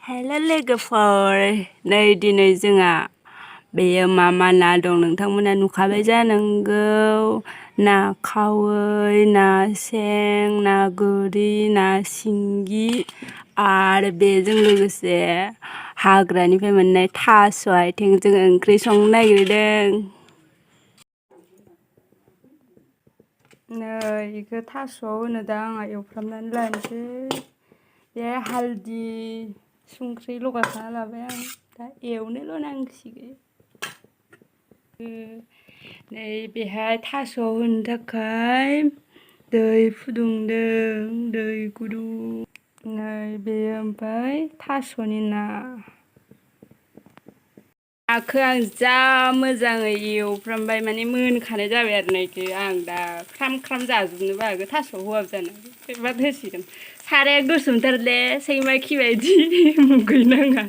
hello लोगोफोर नै दिनै जोंहा बेयो मा ना दं नोंथांमोना नुखाबाय जानांगौ ना खावै ना सें ना गोरि ना सिंगि आरो बेजों लोगोसे हाग्रानिफ्राय मोननाय थास' आथिंजों ओंख्रि संनो नागिरदों नै इखो थास'आव होनो दा आंहा एवफ्रामनानै लानोसै बे हालदि संख्रि लगायखाना लाबाय आं दा एवनोल' नांसिगोन नै बेहाय थास'आव होनो थाखाय दै फुदुंदों दै गुदुं नै बेयो ओमफ्राय थास'नि नाखौ आं जा मोजाङै एवफ्रामबाय माने मोनखानाय जाबाय आरो नायखो आं दा ख्राम ख्राम जाजोबनोबो हागौ थास'आव होआबो जानो हागौ बाद होसिगोन साराया गोसोमथारले सैमा खि बायदि मुगैनाङा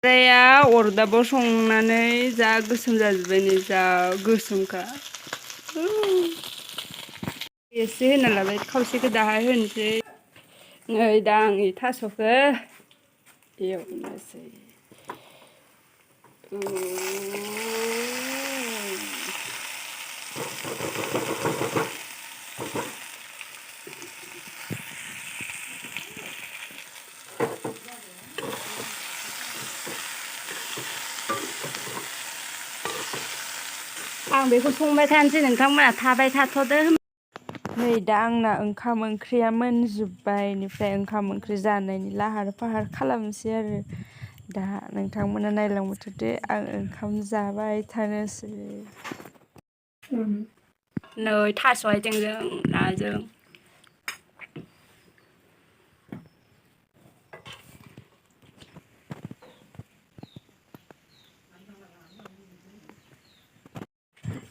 साराया अरदाबाव संनानै जा गोसोम जाजोब्बाय नै जा गोसोमखा एसे होना लाबाय खावसेखौ दाहाय होनोसै नै दा आं थास'खौ एवनोसै आं बेखौ संबाय थानोसै नोंथांमोना थाबाय थाथ'दो नै दा आंना ओंखाम ओंख्रिया मोनजोब्बाय इनिफ्राय ओंखाम ओंख्रि जानायनि लाहार फाहार खालामनोसै आरो दा नोंथांमोना नायलांबाय थादो आं ओंखाम जाबाय थानोसै नै थास' आथिंजों नाजों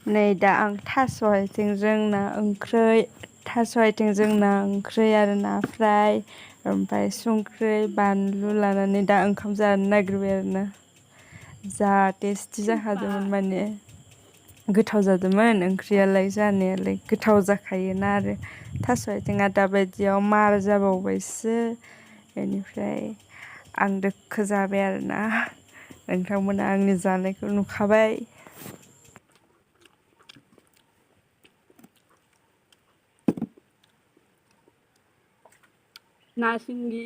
नै दा आं थास' आथिंजों ना ओंख्रै थास' आथिंजों ना ओंख्रै आरो ना फ्राय ओमफ्राय संख्रि बानलु लानानै दा ओंखाम जानो नागिरबाय आरोना जा टेस्टि जाखादोंमोन माने गोथाव जादोंमोन ओंख्रियालाय जानायालाय गोथाव जाखायोना आरो थास' आथिङा दाबायदियाव मार जाबावबायसो बेनिफ्राय आं दोखो जाबाय आरोना नोंथांमोना आंनि जानायखौ नुखाबाय ना सिंगि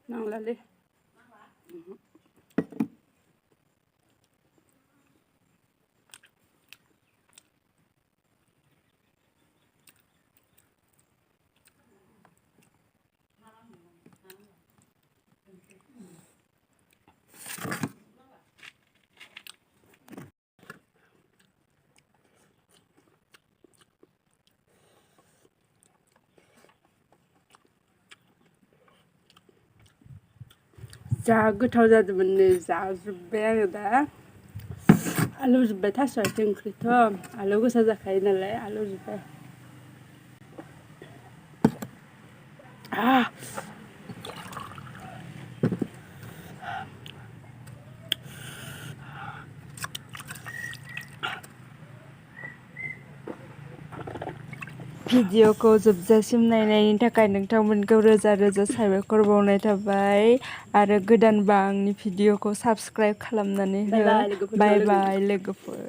नांलालै जा गोथाव जादोंमोन नै जाजोब्बाय आङो दा आलौ जोब्बाय थास' आथिं ओंख्रिथ' आलौ गोसा जाखायो नालाय आलौ जोब्बाय भिडिअखौ जोबजासिम नायनायनि थाखाय नोंथांमोनखौ रोजा रोजा साबायखर बावनाय थाबाय आरो गोदानबा आंनि भिडिअखौ साबस्क्राइब खालामनानै हो बाय बाय लोगोफोर